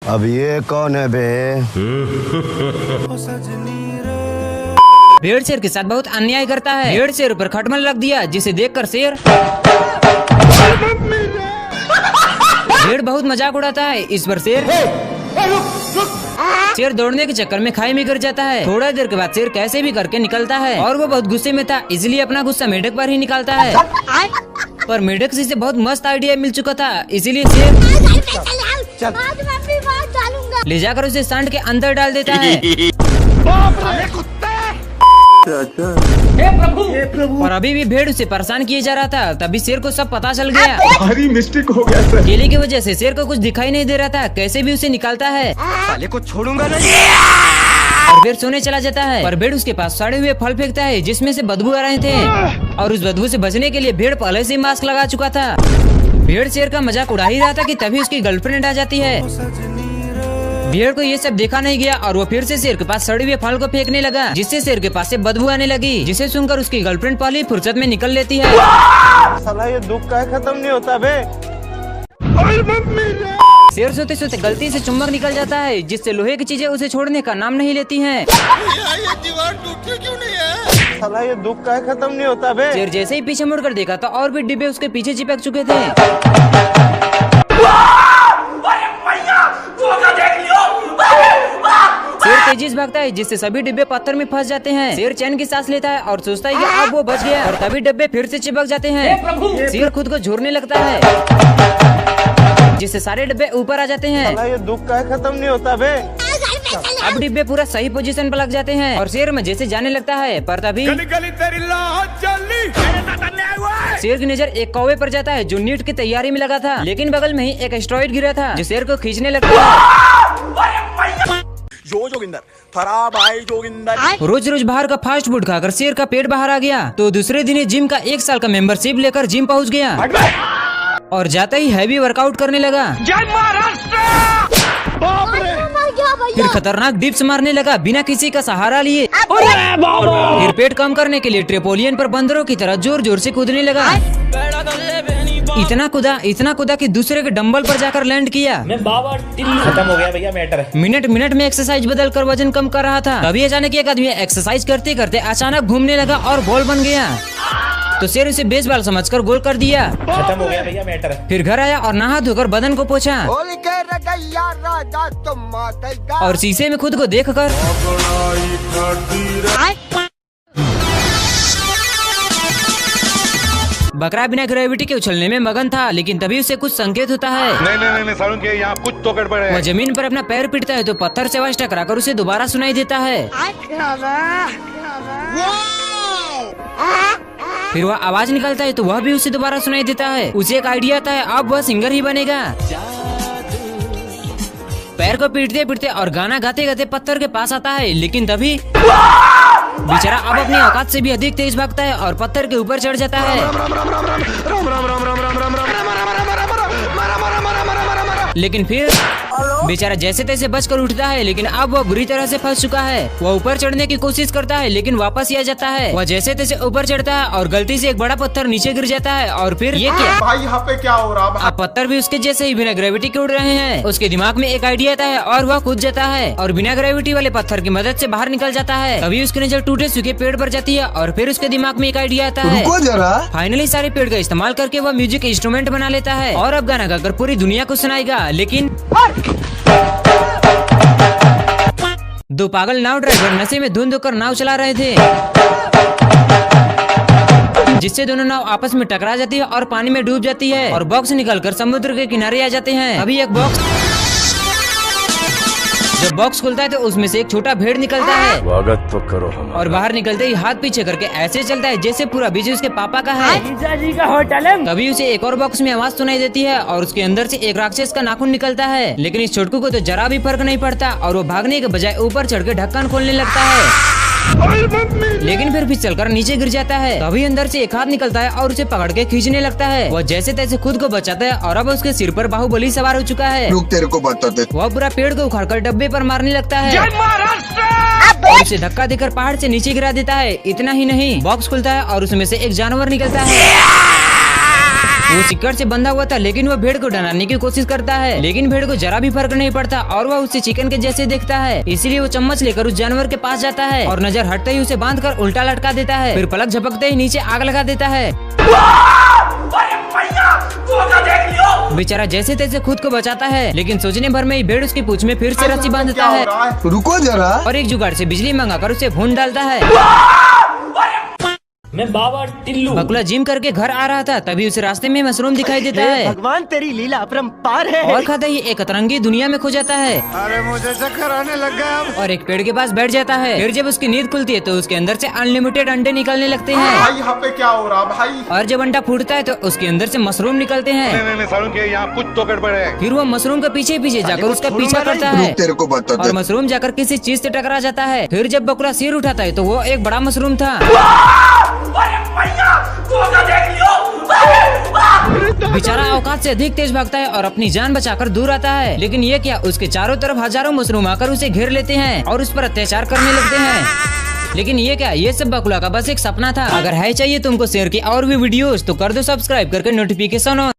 अब ये कौन है बे? भेड़ शेर के साथ बहुत अन्याय करता है। भेड़ शेर पर खटमल रख दिया, जिसे देखकर शेर भेड़ बहुत मजाक उड़ाता है। इस पर शेर दौड़ने के चक्कर में खाई में गिर जाता है। थोड़ा देर के बाद शेर कैसे भी करके निकलता है और वो बहुत गुस्से में था, इसलिए अपना गुस्सा मेढक पर ही निकालता है। पर मेढक से बहुत मस्त आइडिया मिल चुका था, इसीलिए शेर ले जाकर उसे सांड के अंदर डाल देता है। हे प्रभु। और अभी भी भेड़ उसे परेशान किए जा रहा था, तभी शेर को सब पता चल गया। भारी मिस्टेक हो गया सर। केले की वजह से शेर को कुछ दिखाई नहीं दे रहा था, कैसे भी उसे निकालता है। साले को छोड़ूंगा नहीं। और भेड़ सोने चला जाता है, पर भेड़ उसके पास सड़े हुए फल फेंकता है, जिसमें से बदबू आ रहे थे। और उस बदबू से बचने के लिए भेड़ पहले से मास्क लगा चुका था। भेड़ शेर का मजाक उड़ा ही रहा था कि तभी उसकी गर्लफ्रेंड आ जाती है। भेड़ को ये सब देखा नहीं गया और वो फिर से शेर के पास सड़े हुए फल को फेंकने लगा, जिससे शेर के पास से बदबू आने लगी, जिसे सुनकर उसकी गर्लफ्रेंड पहली फुर्सत में निकल लेती है। साला ये दुख का खत्म नहीं होता बे। शेर सोते सोते गलती से चुम्बक निकल जाता है, जिससे लोहे की चीजें उसे छोड़ने का नाम नहीं लेती हैं। ये दीवार टूटती क्यों नहीं है? साला ये दुख का खत्म नहीं होता बे। शेर जैसे ही पीछे मुड़कर देखा तो और भी डिब्बे उसके पीछे चिपक चुके थे। शेर तेजी से भागता है, जिससे सभी डिब्बे पत्थर में फंस जाते हैं। शेर चैन की सांस लेता है और सोचता है कि अब वो बच गया, और तभी डिब्बे फिर से चिपक जाते हैं। शेर खुद को झूरने लगता है, जिससे सारे डिब्बे ऊपर आ जाते हैं। साला ये दुख का खत्म नहीं होता बे। अब डिब्बे पूरा सही पोजीशन पर लग जाते हैं और शेर में जैसे जाने लगता है, पर तभी शेर की नजर एक कौवे पर जाता है, जो नीट की तैयारी में लगा था, लेकिन बगल में ही एक एस्टेरॉइड गिरा था, जो शेर को खींचने लगता है। रोज रोज बाहर का फास्ट फूड खाकर शेर का पेट बाहर आ गया, तो दूसरे दिन जिम का 1 साल का मेंबरशिप लेकर जिम पहुंच गया और जाते ही हैवी वर्कआउट करने लगा। फिर खतरनाक डिप्स मारने लगा बिना किसी का सहारा लिए। फिर पेट कम करने के लिए ट्रेपोलियन पर बंदरों की तरह जोर जोर से कूदने लगा। इतना कूदा कि दूसरे के डंबल पर जाकर लैंड किया। खत्म हो गया भैया मैटर। मिनट में एक्सरसाइज बदल कर वजन कम कर रहा था, तभी अचानक एक आदमी एक्सरसाइज करते करते अचानक घूमने लगा और बॉल बन गया, तो शेर उसे बेसबॉल समझकर गोल कर दिया। खत्म हो गया भैया मैटर। फिर घर आया और नहा धोकर बदन को पोंछा और शीशे में खुद को देखकर बकरा बिना ग्रेविटी के उछलने में मगन था, लेकिन तभी उसे कुछ संकेत होता है। नहीं सारुण के यहाँ कुछ तो गड़बड़ है। वह जमीन पर अपना पैर पीटता है तो पत्थर से आवाज टकराकर उसे दोबारा सुनाई देता है। फिर वह आवाज निकालता है तो वह भी उसे दोबारा सुनाई देता है। उसे एक आइडिया आता है, अब वह सिंगर ही बनेगा। पैर को पीटते पीटते और गाना गाते गाते पत्थर के पास आता है, लेकिन तभी बेचारा अब अपनी औकात से भी अधिक तेज भागता है और पत्थर के ऊपर चढ़ जाता है। लेकिन फिर बेचारा जैसे तैसे बचकर उठता है, लेकिन अब वह बुरी तरह से फंस चुका है। वह ऊपर चढ़ने की कोशिश करता है, लेकिन वापस ही आ जाता है। वह जैसे तैसे ऊपर चढ़ता है और गलती से एक बड़ा पत्थर नीचे गिर जाता है। और फिर ये क्या भाई यहाँ पे क्या हो रहा है? अब पत्थर भी उसके जैसे ही बिना ग्रेविटी के उड़ रहे हैं। उसके दिमाग में एक आइडिया आता है और वह कूद जाता है और बिना ग्रेविटी वाले पत्थर की मदद से बाहर निकल जाता है। तभी उसकी नजर टूटे सूखे पेड़ पर जाती है और फिर उसके दिमाग में एक आइडिया आता है। रुको जरा। फाइनली सारे पेड़ का इस्तेमाल करके वह म्यूजिक इंस्ट्रूमेंट बना लेता है और अब गाना गाकर पूरी दुनिया को सुनाएगा। लेकिन दो पागल नाव ड्राइवर नशे में धुंध होकर नाव चला रहे थे, जिससे दोनों नाव आपस में टकरा जाती है और पानी में डूब जाती है और बॉक्स निकलकर समुद्र के किनारे आ जाते हैं। अभी एक बॉक्स जब बॉक्स खुलता है तो उसमें से एक छोटा भेड़ निकलता है। स्वागत तो करो हमारा। और बाहर निकलते ही हाथ पीछे करके ऐसे चलता है जैसे पूरा बीज उसके पापा का है। जीजाजी का होटल है। तभी उसे एक और बॉक्स में आवाज सुनाई देती है और उसके अंदर से एक राक्षस का नाखून निकलता है, लेकिन इस छोटकू को तो जरा भी फर्क नहीं पड़ता और वो भागने के बजाय ऊपर चढ़ के ढक्कन खोलने लगता है, लेकिन फिर भी चलकर नीचे गिर जाता है। तभी अंदर से एक हाथ निकलता है और उसे पकड़ के खींचने लगता है। वह जैसे तैसे खुद को बचाता है और अब उसके सिर पर बाहुबली सवार हो चुका है। लोग तेरे को बताते। वह पूरा पेड़ को उखाड़कर डब्बे पर मारने लगता है और उसे धक्का देकर पहाड़ से नीचे गिरा देता है। इतना ही नहीं, बॉक्स खुलता है और उसमें से एक जानवर निकलता है वो सिक्कड़ से बंधा हुआ था, लेकिन वह भेड़ को डराने की कोशिश करता है, लेकिन भेड़ को जरा भी फर्क नहीं पड़ता और वह उसे चिकन के जैसे देखता है। इसीलिए वो चम्मच लेकर उस जानवर के पास जाता है और नजर हटते ही उसे बांधकर उल्टा लटका देता है, फिर पलक झपकते ही नीचे आग लगा देता है। बेचारा जैसे तैसे खुद को बचाता है, लेकिन सोचने भर में ही भेड़ उसकी पूंछ में फिर से रस्सी बांधता है रुको जरा। और एक जुगाड़ से बिजली मंगाकर उसे भून डालता है। मैं बाबा टिल्लू। बकुला जिम करके घर आ रहा था, तभी उसे रास्ते में मशरूम दिखाई देता है भगवान तेरी लीला अपरंपार है। और खाता ही एक अतरंगी दुनिया में खो जाता है अरे मुझे चक्कर आने लग गया अब। और एक पेड़ के पास बैठ जाता है। फिर जब उसकी नींद खुलती है तो उसके अंदर से अनलिमिटेड अंडे निकलने लगते हैं भाई यहाँ पे क्या हो रहा भाई? और जब अंडा फूटता है तो उसके अंदर से मशरूम निकलते हैं। नहीं सारुण के यहाँ कुछ तो गड़बड़ है। फिर वो मशरूम के पीछे पीछे जाकर उसका पीछा करता है तेरे को बता और मशरूम जाकर किसी चीज से टकरा जाता है। फिर जब बकुला सिर उठाता है तो वो एक बड़ा मशरूम था। बेचारा औकात से अधिक तेज भागता है और अपनी जान बचाकर दूर आता है, लेकिन ये क्या, उसके चारों तरफ हजारों मशरूम आकर उसे घेर लेते हैं और उस पर अत्याचार करने लगते हैं। लेकिन ये क्या, ये सब बकुला का बस एक सपना था। अगर है चाहिए तुमको शेयर की और भी वीडियोस तो कर दो सब्सक्राइब करके नोटिफिकेशन ऑन।